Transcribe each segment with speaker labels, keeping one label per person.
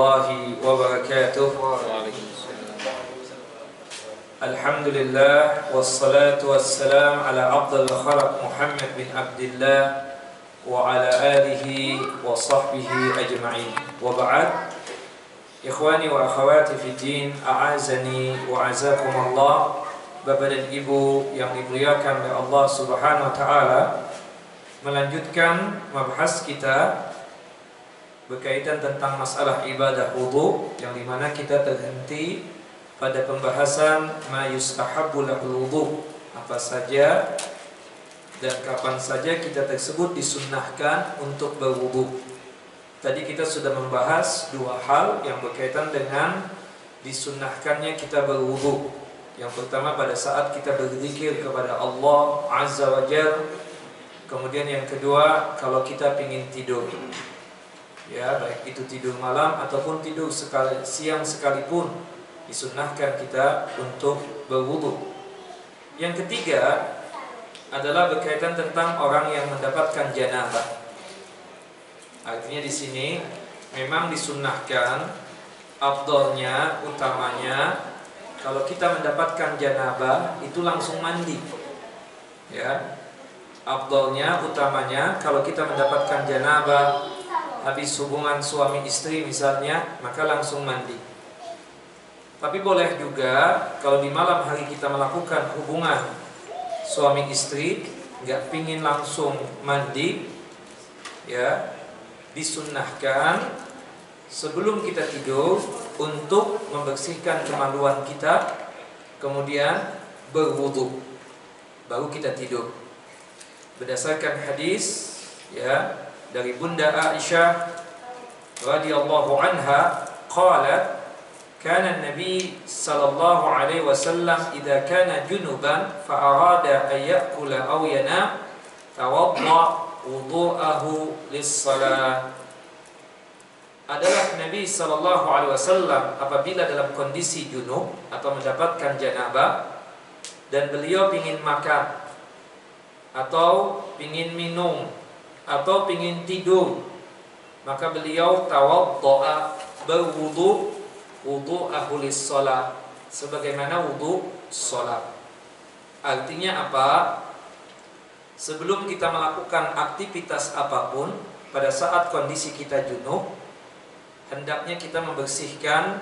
Speaker 1: warahmatullahi wabarakatuh. Alhamdulillah wassalatu wassalam ala afdal khalaq Muhammad bin Abdullah wa ala alihi wa sahbihi ajma'in. Wa ba'd. Ikhwani wa akhawati fi din, a'azani wa azakumullah. Bapak dan Ibu yang dimuliakan oleh Allah Subhanahu wa taala, melanjutkan mabahas kita berkaitan tentang masalah ibadah wudu, yang dimana kita terhenti pada pembahasan ma yustahabbu lahul wudu, apa saja dan kapan saja kita tersebut disunnahkan untuk berwudu. Tadi kita sudah membahas dua hal yang berkaitan dengan disunnahkannya kita berwudu. Yang pertama pada saat kita berzikir kepada Allah Azza wa Jalla. Kemudian yang kedua, kalau kita ingin tidur, ya baik itu tidur malam ataupun tidur siang sekalipun, disunnahkan kita untuk berwudu. Yang ketiga adalah berkaitan tentang orang yang mendapatkan janabah. Artinya di sini memang disunnahkan, afdalnya, utamanya, kalau kita mendapatkan janabah itu langsung mandi, ya. Afdalnya, utamanya, kalau kita mendapatkan janabah habis hubungan suami istri misalnya, maka langsung mandi. Tapi boleh juga kalau di malam hari kita melakukan hubungan suami istri, nggak pingin langsung mandi, ya, disunnahkan sebelum kita tidur untuk membersihkan kemaluan kita, kemudian berwudu, baru kita tidur. Berdasarkan hadis, ya, dari Bunda Aisyah radhiyallahu anha, qalat kana an-nabi sallallahu alaihi wasallam idza kana junuban fa arada an ya'kula aw yanam tawadda wudu'ahu lis-shalah. Adalah Nabi sallallahu alaihi wasallam apabila dalam kondisi junub atau mendapatkan janabah dan beliau ingin makan atau ingin minum atau ingin tidur, maka beliau tawaddoa, berwudu, wudu'ahu lis-shalah, sebagaimana wudu salat. Artinya apa? Sebelum kita melakukan aktivitas apapun, pada saat kondisi kita junub, hendaknya kita membersihkan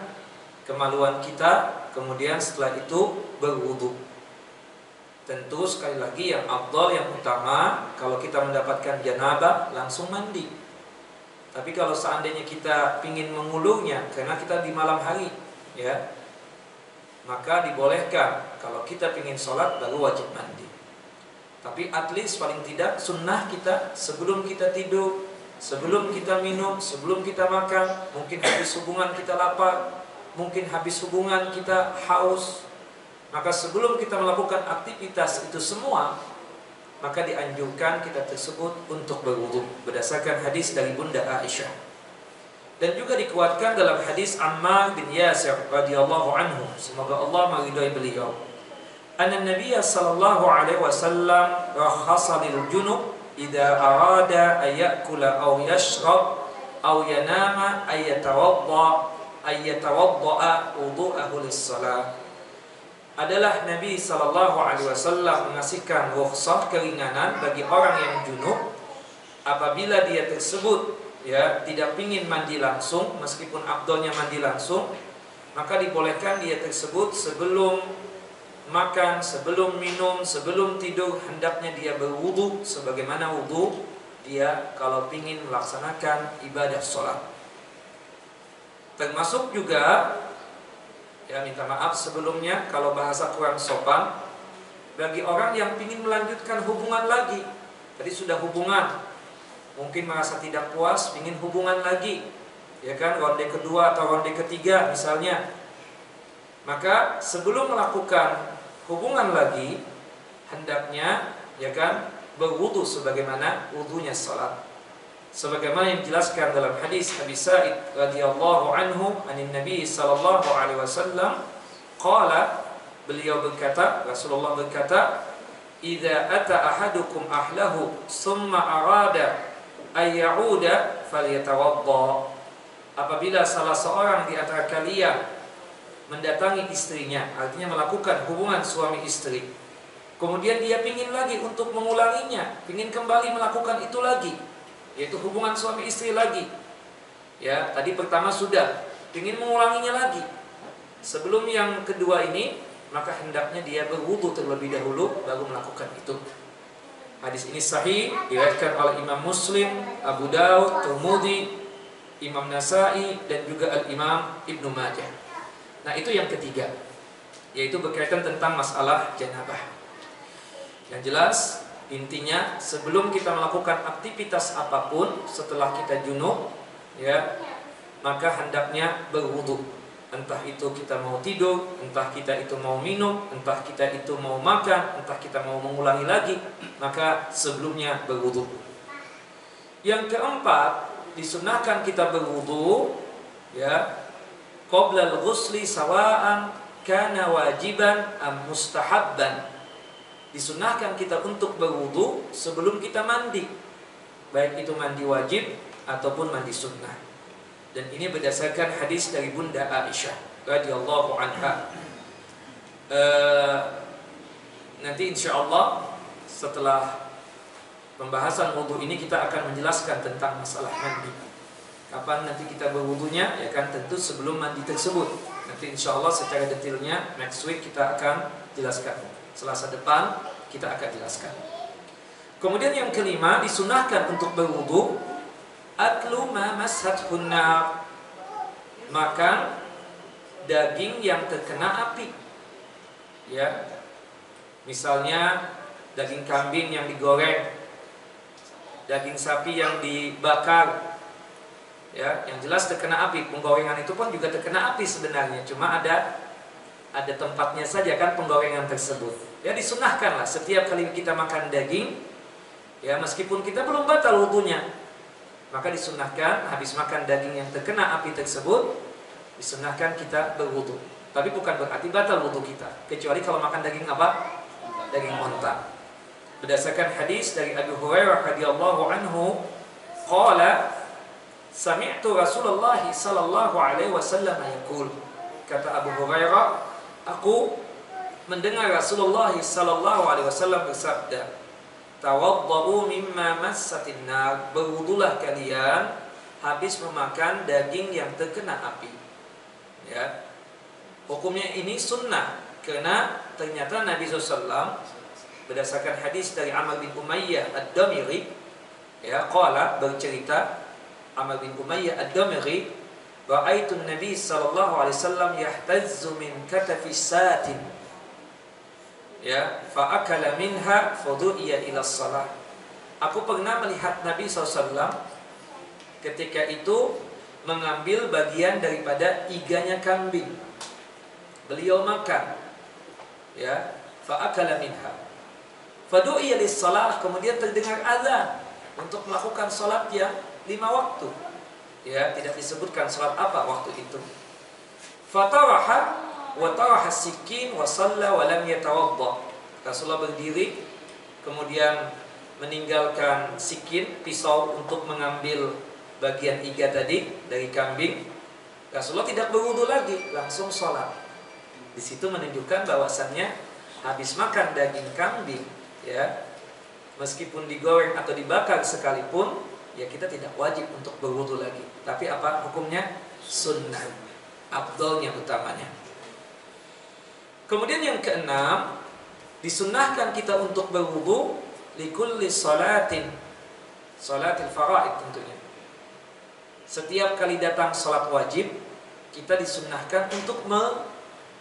Speaker 1: kemaluan kita, kemudian setelah itu berwudu. Tentu sekali lagi yang afdal, yang utama, kalau kita mendapatkan janabah langsung mandi. Tapi kalau seandainya kita ingin mengulurnya karena kita di malam hari, ya, maka dibolehkan. Kalau kita ingin sholat baru wajib mandi. Tapi at least paling tidak sunnah kita sebelum kita tidur, sebelum kita minum, sebelum kita makan, mungkin habis hubungan kita lapar, mungkin habis hubungan kita haus, maka sebelum kita melakukan aktivitas itu semua, maka dianjurkan kita tersebut untuk berwudu, berdasarkan hadis dari Bunda Aisyah. Dan juga dikuatkan dalam hadis Ammar bin Yasir radhiyallahu anhu, semoga Allah meridhai beliau, anna Nabiy sallallahu alaihi wasallam rakhasa lil junub idza arada ay ya'kula aw yashrab aw yanama ay yatawadda wudu'ahu lis-shalah. Adalah Nabi sallallahu alaihi wasallam mengasihkan rukhsah, keringanan bagi orang yang junub apabila dia tersebut, ya, tidak ingin mandi langsung, meskipun afdalnya mandi langsung, maka dibolehkan dia tersebut sebelum makan, sebelum minum, sebelum tidur, hendaknya dia berwudu sebagaimana wudu dia kalau ingin melaksanakan ibadah sholat. Termasuk juga, ya, minta maaf sebelumnya kalau bahasa kurang sopan, bagi orang yang ingin melanjutkan hubungan lagi. Tadi sudah hubungan, mungkin merasa tidak puas, ingin hubungan lagi, ya kan, ronde kedua atau ronde ketiga misalnya. Maka sebelum melakukan hubungan lagi, hendaknya, ya kan, berwudu sebagaimana wudunya salat. Sebagaimana yang dijelaskan dalam hadis Abi Sa'id radhiyallahu anhu anin Nabi sallallahu alaihi wasallam, qala, beliau berkata, Rasulullah berkata, idza ata ahadukum ahlahu thumma arada ay ya'uda falyatawadda. apabila salah seorang di antara kalian mendatangi istrinya, artinya melakukan hubungan suami istri, kemudian dia pingin lagi untuk mengulanginya, pingin kembali melakukan itu lagi, yaitu hubungan suami istri lagi. Ya, tadi pertama sudah, pingin mengulanginya lagi. Sebelum yang kedua ini, maka hendaknya dia berwudu terlebih dahulu baru melakukan itu. Hadis ini sahih, diriwayatkan oleh Imam Muslim, Abu Daud, Tirmidzi, Imam Nasa'i, dan juga Al-Imam Ibnu Majah. Nah, itu yang ketiga, yaitu berkaitan tentang masalah janabah. Yang jelas, intinya sebelum kita melakukan aktivitas apapun setelah kita junub, ya, maka hendaknya berwudu. Entah itu kita mau tidur, entah kita itu mau minum, entah kita itu mau makan, entah kita mau mengulangi lagi, maka sebelumnya berwudu. Yang keempat, disunahkan kita berwudu, ya, qabla al-ghusli sawa'an kana wajiban am mustahabban. Disunahkan kita untuk berwudu sebelum kita mandi, baik itu mandi wajib ataupun mandi sunnah. Dan ini berdasarkan hadis dari Bunda Aisyah radhiyallahu anha. Nanti insyaallah setelah pembahasan wudu ini kita akan menjelaskan tentang masalah mandi. Kapan nanti kita berwudunya? Ya kan, tentu sebelum mandi tersebut. Nanti insyaallah secara detailnya next week kita akan jelaskan. Selasa depan kita akan jelaskan. Kemudian yang kelima, disunahkan untuk berwudu aklu ma mashathun nar, makan daging yang terkena api. Ya. Misalnya daging kambing yang digoreng, daging sapi yang dibakar, ya, yang jelas terkena api. Penggorengan itu pun juga terkena api sebenarnya, cuma ada tempatnya saja kan penggorengan tersebut. Ya, disunahkanlah setiap kali kita makan daging, ya, meskipun kita belum batal wudunya, maka disunahkan habis makan daging yang terkena api tersebut, disunahkan kita berwudu. Tapi bukan berarti batal wudu kita, kecuali kalau makan daging apa? Daging unta. Berdasarkan hadis dari Abu Hurairah radhiyallahu anhu, qala sami'tu Rasulullah sallallahu alaihi wasallam yaqul. Kata Abu Hurairah, aku mendengar Rasulullah sallallahu alaihi wasallam bersabda, tawaddu mimma massatin nar, berwudulah kalian habis memakan daging yang terkena api. Ya. Hukumnya ini sunnah karena ternyata Nabi SAW berdasarkan hadis dari Amr bin Umayyah Ad-Damiri, ya, qala, bercerita Amr bin Umayyah Ad-Damiri, ra'aitu Nabi sallallahu alaihi wasallam yahtazzu min katafi satin, ya, fa akala minha fadu'iya ila shalah. Aku pernah melihat Nabi SAW ketika itu mengambil bagian daripada iganya kambing, beliau makan, ya, fa akala minha fadu'iya lis shalah, kemudian terdengar azan untuk melakukan salat yang 5 waktu. Ya, tidak disebutkan salat apa waktu itu. Fataraha wa taraha sikin wa shalla wa lam yatawadda. Rasulullah berdiri kemudian meninggalkan sikin, pisau, untuk mengambil bagian iga tadi dari kambing. Rasulullah tidak berwudu lagi, langsung sholat. Di situ menunjukkan bahwasannya habis makan daging kambing, ya, meskipun digoreng atau dibakar sekalipun, ya, kita tidak wajib untuk berwudu lagi. Tapi apa hukumnya? Sunnah, afdalnya, utamanya. Kemudian yang keenam, disunnahkan kita untuk berwudu likulli salatin, salatil faraid tentunya. Setiap kali datang salat wajib, kita disunnahkan untuk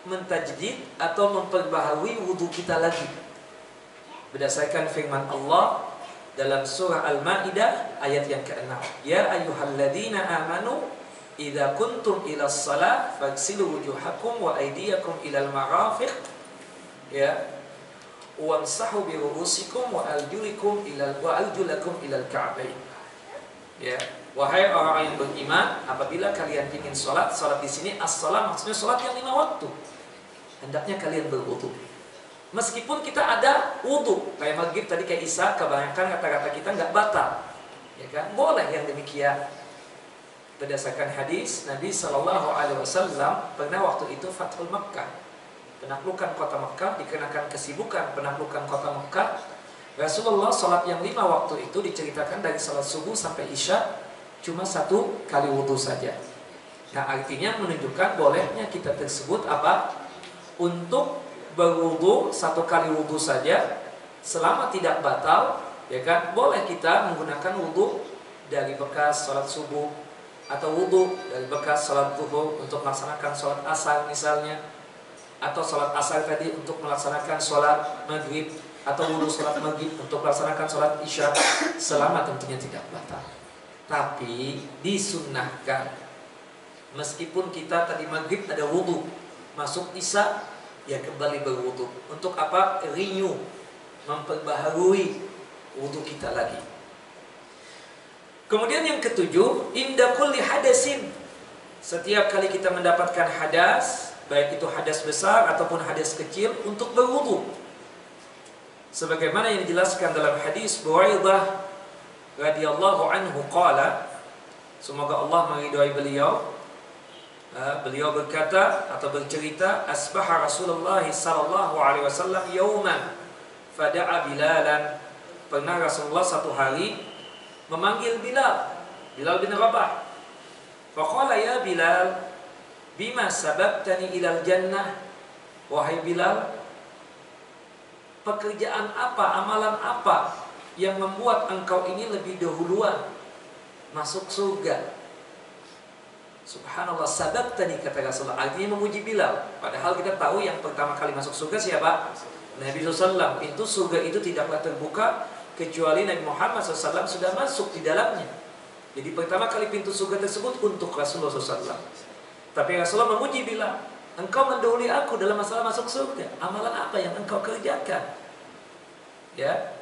Speaker 1: mentajdid atau memperbaharui wudu kita lagi. Berdasarkan firman Allah dalam surah Al-Maidah ayat yang ke-6, ya ayyuhalladzina amanu idza kuntum ilas shalah faghsilu wujuhakum wa aydiyakum ilal marafiq, ya, wamsahu bi ru'usikum wa arjulakum ilal ka'bayn. Ya, wahai orang yang beriman, apabila kalian ingin salat di sini as-shalah maksudnya salat yang 5 waktu, hendaknya kalian berwudu. Meskipun kita ada wudu, kayak maghrib tadi, kayak isya, kebanyakan kata-kata kita nggak batal, ya kan? Boleh yang demikian. berdasarkan hadis Nabi Shallallahu Alaihi Wasallam pernah waktu itu Fathul Makkah, penaklukan kota Makkah, dikenakan kesibukan penaklukan kota Makkah. Rasulullah sholat yang 5 waktu itu diceritakan dari sholat subuh sampai isya cuma 1 kali wudhu saja. Nah artinya menunjukkan bolehnya kita tersebut apa? Untuk berwudhu 1 kali wudhu saja selama tidak batal, ya kan? Boleh kita menggunakan wudhu dari bekas sholat subuh atau wudhu dari bekas sholat zuhur untuk melaksanakan sholat asar misalnya, atau sholat asar tadi untuk melaksanakan sholat maghrib, atau wudhu sholat maghrib untuk melaksanakan sholat isya, selama tentunya tidak batal. Tapi disunnahkan meskipun kita tadi maghrib ada wudhu, masuk isya ya kembali berwudhu. Untuk apa? Renew, memperbaharui wudhu kita lagi. Kemudian yang ketujuh, inda kulli hadasin, setiap kali kita mendapatkan hadas, baik itu hadas besar ataupun hadas kecil, untuk berwudu. Sebagaimana yang dijelaskan dalam hadis Buraidah radhiyallahu anhu qala, semoga Allah meridhai beliau, beliau berkata atau bercerita, asbaha Rasulullah sallallahu alaihi wasallam yauman fada'a Bilalan. Pernah Rasulullah satu hari memanggil Bilal bin Rabah. Faqala ya Bilal, bima sababtani ilal jannah. Wahai Bilal, pekerjaan apa, amalan apa yang membuat engkau ini lebih dahuluan masuk surga? Subhanallah, sababtani kata Rasulullah, artinya memuji Bilal. Padahal kita tahu yang pertama kali masuk surga siapa? Nabi SAW. Itu surga itu tidaklah terbuka kecuali Nabi Muhammad SAW sudah masuk di dalamnya. Jadi pertama kali pintu surga tersebut untuk Rasulullah SAW. Tapi Rasulullah memuji Bilal, engkau mendahului aku dalam masalah masuk surga. Amalan apa yang engkau kerjakan? Ya,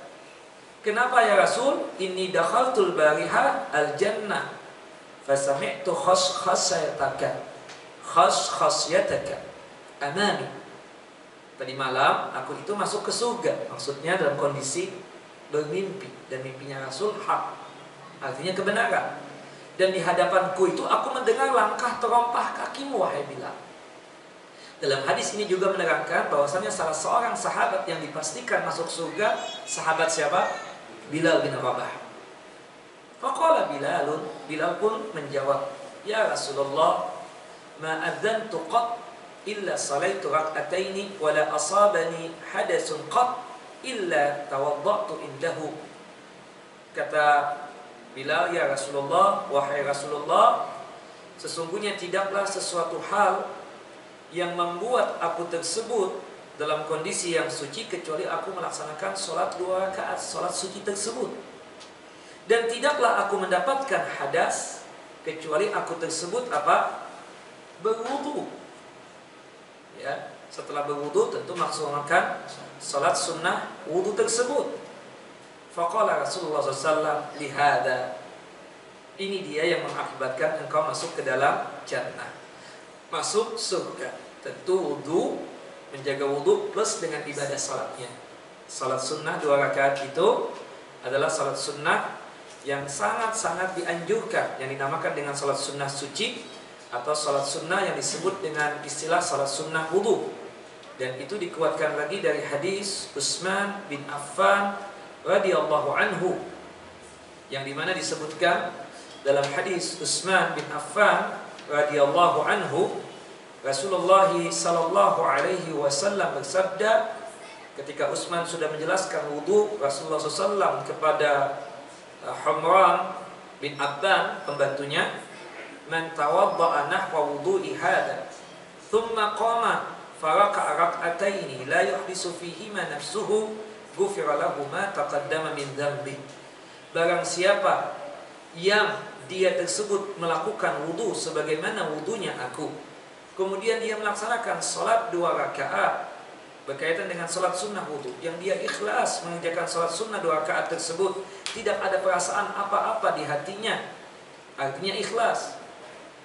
Speaker 1: kenapa ya Rasul? Inni dakhaltul bariha al-jannah fasami'tu khasyataka amami. Tadi malam aku itu masuk ke surga. Maksudnya dalam kondisi bermimpi, dan mimpinya Rasul hak, artinya kebenaran. Dan di hadapanku itu aku mendengar langkah terompah kakimu wahai Bilal. Dalam hadis ini juga menerangkan bahwasanya salah seorang sahabat yang dipastikan masuk surga, sahabat siapa? Bilal bin Rabah. Faqala Bilalun, Bilal pun menjawab, ya Rasulullah, ma adzantu qat illa salaitu rak'ataini wa la asabani hadasun qat illa tawaddatu indahu. Kata Bilal, ya Rasulullah, wahai Rasulullah, sesungguhnya tidaklah sesuatu hal yang membuat aku tersebut dalam kondisi yang suci kecuali aku melaksanakan sholat 2 rakaat sholat suci tersebut. Dan tidaklah aku mendapatkan hadas kecuali aku tersebut apa? Berwudu. Ya, setelah berwudu tentu melaksanakan salat sunnah wudu tersebut. Faqala Rasulullah SAW, lihada, ini dia yang mengakibatkan engkau masuk ke dalam jannah, masuk surga. Tentu wudu, menjaga wudu plus dengan ibadah salatnya. Salat sunnah 2 rakaat itu adalah salat sunnah yang sangat-sangat dianjurkan, yang dinamakan dengan salat sunnah suci, atau salat sunnah yang disebut dengan istilah salat sunnah wudu. Dan itu dikuatkan lagi dari hadis Utsman bin Affan radhiyallahu anhu, yang dimana disebutkan dalam hadis Utsman bin Affan radhiyallahu anhu, Rasulullah sallallahu alaihi wasallam bersabda ketika Utsman sudah menjelaskan wudu Rasulullah SAW kepada Humran bin Abban, pembantunya, man tawadda'a nahwa wudu'i hada thumma qama faraka'a rak'ataini la yuhdisu fihima nafsuhu ghufira lahu ma taqaddama min dhanbi. Barang siapa yang dia tersebut melakukan wudu sebagaimana wudunya aku, kemudian dia melaksanakan salat 2 rakaat berkaitan dengan salat sunnah wudu, yang dia ikhlas mengerjakan salat sunnah 2 rakaat tersebut, tidak ada perasaan apa-apa di hatinya, artinya ikhlas,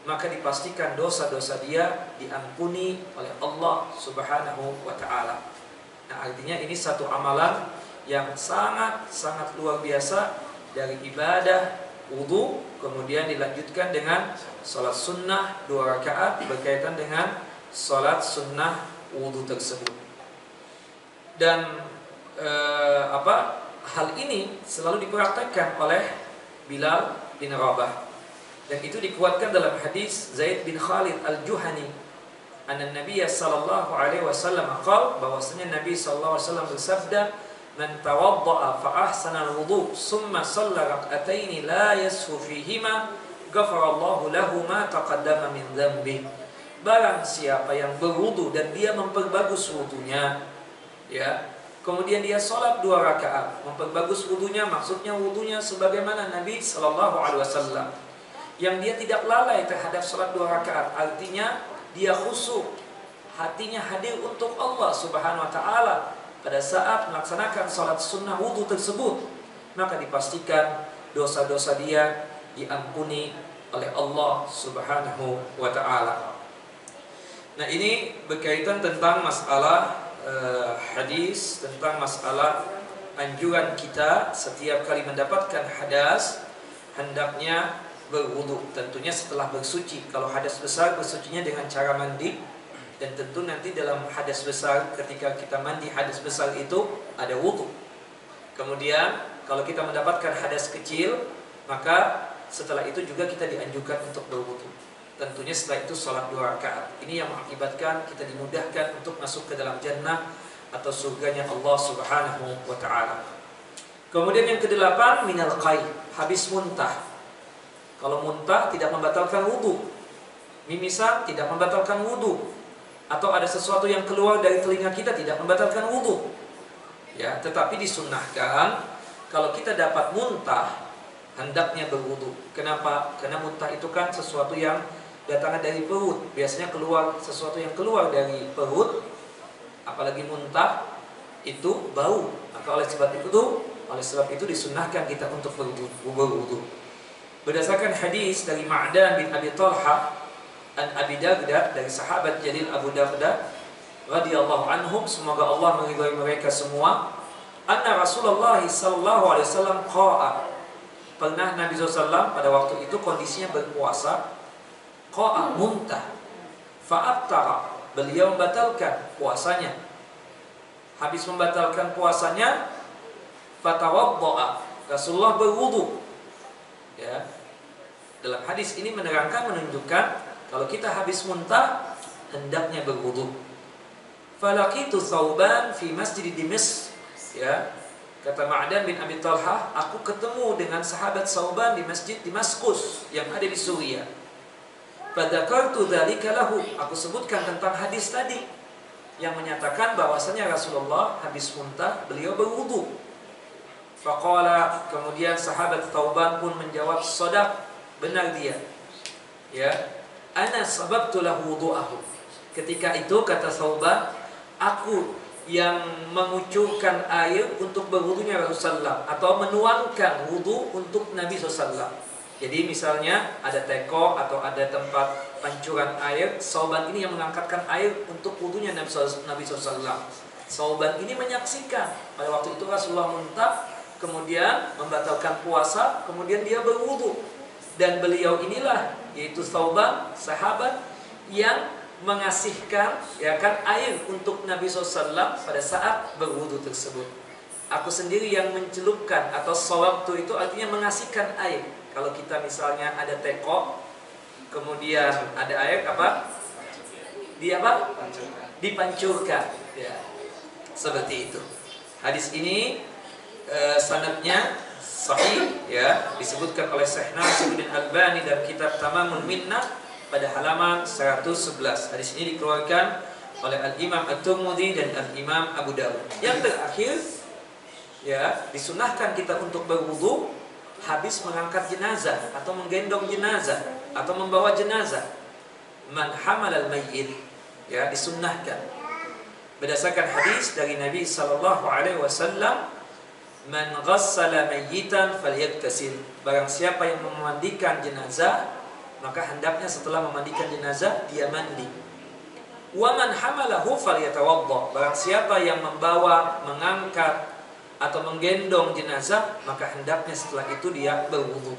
Speaker 1: maka dipastikan dosa-dosa dia diampuni oleh Allah Subhanahu wa ta'ala. Nah, artinya ini satu amalan yang sangat-sangat luar biasa dari ibadah wudu, kemudian dilanjutkan dengan salat sunnah 2 rakaat berkaitan dengan salat sunnah wudu tersebut. Dan hal ini selalu dipraktekkan oleh Bilal bin Rabah, dan itu dikuatkan dalam hadis Zaid bin Khalid al-Juhani, anna Nabi sallallahu alaihi wasallam qala, bahwasanya Nabi sallallahu alaihi wasallam bersabda, man tawaddaa fa ahsana al-wudu summa shalla rak'ataini la yashu fihima ghafarallahu lahu ma taqaddama min dhanbi. Barang siapa yang berwudu dan dia memperbagus wudunya, ya, kemudian dia sholat 2 rakaat, memperbagus wudunya, maksudnya wudunya sebagaimana Nabi sallallahu alaihi wasallam, yang dia tidak lalai terhadap sholat 2 rakaat, artinya dia khusyuk, hatinya hadir untuk Allah Subhanahu wa taala pada saat melaksanakan sholat sunnah wudu tersebut, maka dipastikan dosa-dosa dia diampuni oleh Allah Subhanahu wa taala. Nah, ini berkaitan tentang masalah hadis, tentang masalah anjuran kita setiap kali mendapatkan hadas hendaknya berwudu, tentunya setelah bersuci. Kalau hadas besar, bersucinya dengan cara mandi, dan tentu nanti dalam hadas besar, ketika kita mandi hadas besar itu ada wudu. Kemudian kalau kita mendapatkan hadas kecil, maka setelah itu juga kita dianjurkan untuk berwudu. Tentunya setelah itu sholat 2 rakaat. Ini yang mengakibatkan kita dimudahkan untuk masuk ke dalam jannah atau surganya Allah Subhanahu wa ta'ala. Kemudian yang ke-8, minal qai, habis muntah. Kalau muntah tidak membatalkan wudu, mimisan tidak membatalkan wudu, atau ada sesuatu yang keluar dari telinga kita tidak membatalkan wudu, ya, tetapi disunnahkan kalau kita dapat muntah hendaknya berwudu. Kenapa? Karena muntah itu kan sesuatu yang datangnya dari perut, biasanya keluar sesuatu yang keluar dari perut, apalagi muntah itu bau. Maka oleh sebab itu disunnahkan kita untuk berwudu. Berdasarkan hadis dari Ma'dan bin Abi Talha an Abi Darda, dari sahabat jalil Abu Darda radhiyallahu anhum, semoga Allah meridhai mereka semua, anna Rasulullah sallallahu alaihi wasallam qa'a, pernah Nabi SAW pada waktu itu kondisinya berpuasa, qa'a, muntah, fa'aftara, beliau membatalkan puasanya. Habis membatalkan puasanya, fatawadda'a, Rasulullah berwudu. Ya, dalam hadis ini menunjukkan kalau kita habis muntah hendaknya berwudu. Falaqitu Thauban fi masjid Dimas, ya, kata Ma'dan bin Abi Talha, aku ketemu dengan sahabat Thauban di masjid Damaskus yang ada di Suriah. Fadzakartu dzalika lahu, aku sebutkan tentang hadis tadi yang menyatakan bahwasanya Rasulullah habis muntah beliau berwudu. Faqala, kemudian sahabat Thauban pun menjawab, shadaq, benar dia, ya, ana sababtu lahu wudu'ahu. Ketika itu kata Thauban, aku yang mengucurkan air untuk berwudunya Rasulullah, atau menuangkan wudu untuk Nabi SAW. Jadi misalnya ada teko atau ada tempat pancuran air, Thauban ini yang mengangkatkan air untuk wudunya Nabi SAW. Thauban ini menyaksikan pada waktu itu Rasulullah muntah, kemudian membatalkan puasa, kemudian dia berwudu. Dan beliau inilah, yaitu Thauban, sahabat yang mengasihkan, ya kan, air untuk Nabi SAW pada saat berwudu tersebut. Aku sendiri yang mencelupkan, atau sawabtu itu artinya mengasihkan air. Kalau kita misalnya ada teko, kemudian ada air, apa? Dipancurkan. Ya, seperti itu. Hadis ini sanadnya sahih, ya, disebutkan oleh Syekh Nasiruddin Albani dalam kitab Tamamul Minnah pada halaman 111. Hadis ini dikeluarkan oleh Al-Imam At-Tirmidzi dan Al-Imam Abu Dawud. Yang terakhir, ya, disunahkan kita untuk berwudu habis mengangkat jenazah atau menggendong jenazah atau membawa jenazah. Man hamalal mayyit, ya, disunnahkan. Berdasarkan hadis dari Nabi sallallahu alaihi wasallam, man ghassala mayyitan falyaghtasil, barang siapa yang memandikan jenazah, maka hendaknya setelah memandikan jenazah dia mandi. Wa man hamalahu falyatawadda, barang siapa yang membawa, mengangkat atau menggendong jenazah, maka hendaknya setelah itu dia berwudu.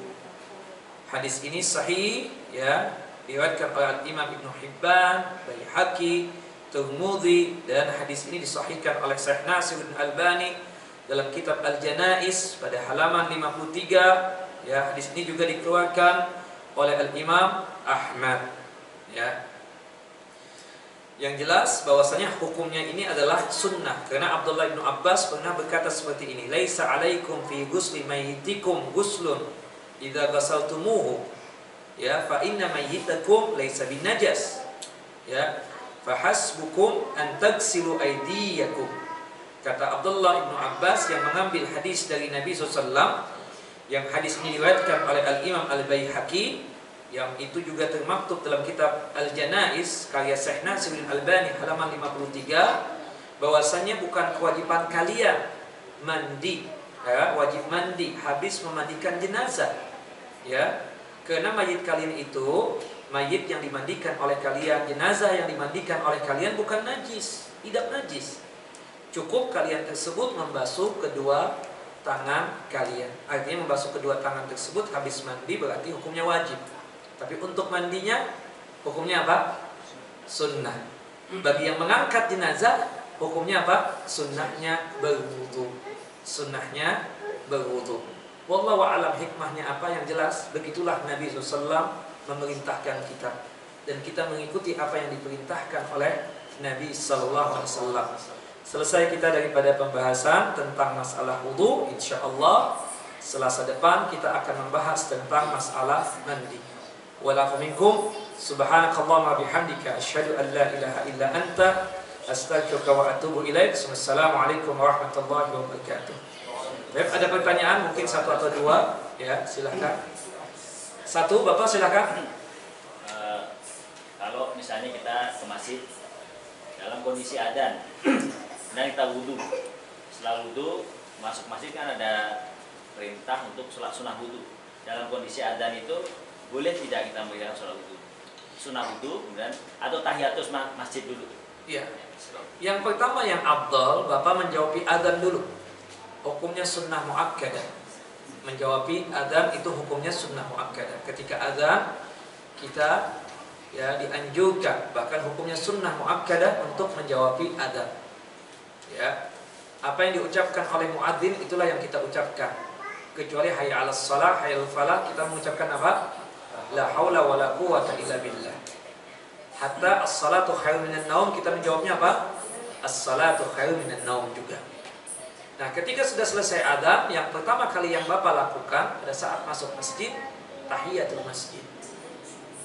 Speaker 1: Hadis ini sahih ya, diriwayatkan oleh Imam Ibnu Hibban, Baihaqi, Tirmidzi, dan hadis ini disahihkan oleh Syekh Nasiruddin Albani dalam kitab Al-Janaiz pada halaman 53 ya. Hadis ini juga dikeluarkan oleh Al-Imam Ahmad ya. Yang jelas bahwasanya hukumnya ini adalah sunnah, karena Abdullah bin Abbas pernah berkata seperti ini, laisa alaikum fi ghusli mayyitikum ghuslun idza ghasaltumuhu ya, fa inna mayyitakum laisa binajas ya, fa hasbukum an taghsilu aydiyakum. Kata Abdullah bin Abbas yang mengambil hadis dari Nabi SAW, yang hadis ini diriwayatkan oleh Al-Imam Al-Baihaqi, yang itu juga termaktub dalam kitab Al-Janaiz karya Syekh Nasiruddin Albani halaman 53, bahwasanya bukan kewajiban kalian mandi ya, wajib mandi habis memandikan jenazah ya, karena mayit kalian itu, mayit yang dimandikan oleh kalian, jenazah yang dimandikan oleh kalian bukan najis, tidak najis. Cukup kalian tersebut membasuh kedua tangan kalian. Artinya membasuh kedua tangan tersebut habis mandi berarti hukumnya wajib. Tapi untuk mandinya hukumnya apa? Sunnah. Bagi yang mengangkat jenazah hukumnya apa? Sunnahnya berwudu. Sunnahnya berwudu. Wallahu a'lam hikmahnya apa, yang jelas begitulah Nabi SAW memerintahkan kita, dan kita mengikuti apa yang diperintahkan oleh Nabi SAW. Selesai kita daripada pembahasan tentang masalah wudu. InsyaAllah Selasa depan kita akan membahas tentang masalah mandi. Walafu minkum subhanakallahumma bihamdika asyhadu an la ilaha illa anta astaghfiruka wa atubu ilaik. Wassalamualaikum warahmatullahi wabarakatuh. Baik, ada pertanyaan mungkin satu atau dua ya, silahkan. Satu, Bapak silahkan.
Speaker 2: Kalau misalnya kita ke masjid dalam kondisi adzan dan kita wudhu, setelah wudhu masuk masjid kan ada perintah untuk sholat sunnah wudhu. Dalam kondisi adzan itu boleh tidak kita mengerjakan sholat wudhu, sunnah wudhu, kemudian atau tahiyatus masjid dulu?
Speaker 1: Iya. Yang pertama yang afdal, Bapak menjawabi adzan dulu. Hukumnya sunnah muakkadah. Menjawabi adzan itu hukumnya sunnah muakkadah. Ketika adzan kita ya dianjurkan, bahkan hukumnya sunnah muakkadah untuk menjawabi adzan. Ya. Apa yang diucapkan oleh muadzin itulah yang kita ucapkan. Kecuali hayya 'alas shalah, hayya 'alal falah, kita mengucapkan apa? La haula wala quwwata illa billah. Hatta as-salatu khairun minan naum, kita menjawabnya apa? As-salatu khairun minan naum juga. Nah, ketika sudah selesai adzan, yang pertama kali yang Bapak lakukan pada saat masuk masjid, tahiyatul masjid.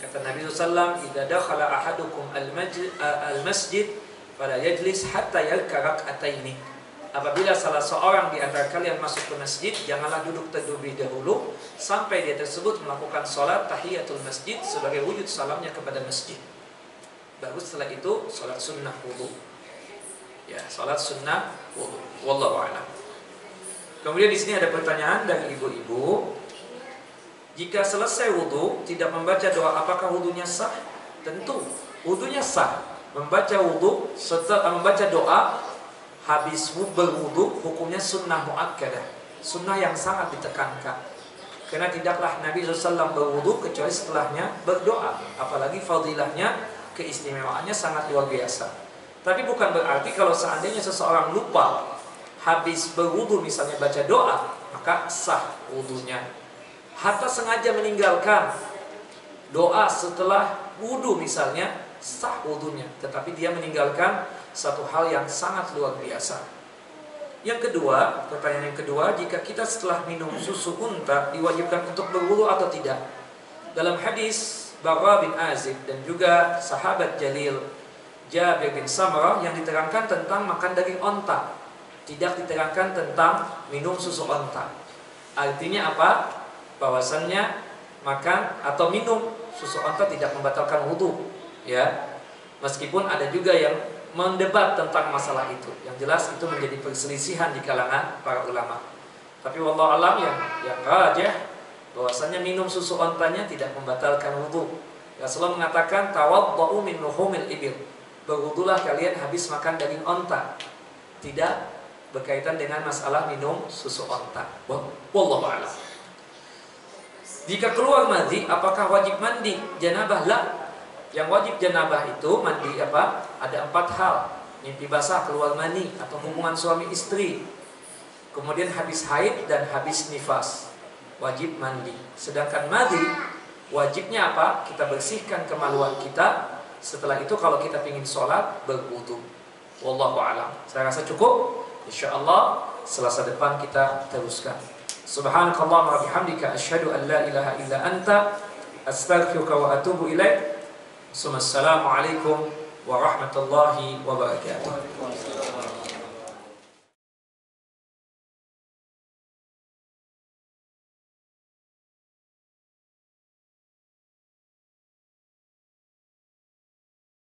Speaker 1: Kata Nabi SAW, idza dakhala ahadukum al-masjid fala yajlis hatta yarka rak'ataini. Apabila salah seorang di antara kalian masuk ke masjid, janganlah duduk terlebih dahulu sampai dia tersebut melakukan sholat tahiyatul masjid sebagai wujud salamnya kepada masjid. Baru setelah itu sholat sunnah wudu. Ya, sholat sunnah wudu. Wallahu a'lam. Kemudian di sini ada pertanyaan dari ibu-ibu. Jika selesai wudu tidak membaca doa, apakah wudunya sah? Tentu wudunya sah. Membaca wudu setelah membaca doa habis berwudu hukumnya sunnah muakkadah, sunnah yang sangat ditekankan. Karena tidaklah Nabi SAW berwudu kecuali setelahnya berdoa. Apalagi fadilahnya, keistimewaannya sangat luar biasa. Tapi bukan berarti kalau seandainya seseorang lupa habis berwudu misalnya baca doa, maka sah wudunya. Hatta sengaja meninggalkan doa setelah wudu misalnya, sah wudunya. Tetapi dia meninggalkan satu hal yang sangat luar biasa. Yang kedua, pertanyaan yang kedua, jika kita setelah minum susu unta diwajibkan untuk berwudu atau tidak? Dalam hadis Bara bin Azib dan juga sahabat Jalil Jabir bin Samrah yang diterangkan tentang makan daging onta, tidak diterangkan tentang minum susu onta. Artinya apa? Bahwasannya makan atau minum susu onta tidak membatalkan wudu, ya. Meskipun ada juga yang mendebat tentang masalah itu. Yang jelas itu menjadi perselisihan di kalangan para ulama. Tapi wallahu alam yang rajih bahwasanya minum susu ontanya tidak membatalkan wudu. Rasulullah mengatakan tawaddau min luhumil ibil. Berwudulah kalian habis makan daging onta. Tidak berkaitan dengan masalah minum susu onta. Wallahu alam. Jika keluar madhi, apakah wajib mandi janabah? La. Yang wajib janabah itu mandi apa? Ada 4 hal. Mimpi basah, keluar mani, atau hubungan suami istri. Kemudian habis haid dan habis nifas. Wajib mandi. Sedangkan madhi, wajibnya apa? Kita bersihkan kemaluan kita. Setelah itu kalau kita ingin sholat, berwudu. Wallahu a'lam. Saya rasa cukup. InsyaAllah Selasa depan kita teruskan. Subhanakallahumma wa bihamdika asyhadu an la ilaha illa anta astaghfiruka wa atubu ilaik. Assalamualaikum warahmatullahi wabarakatuh.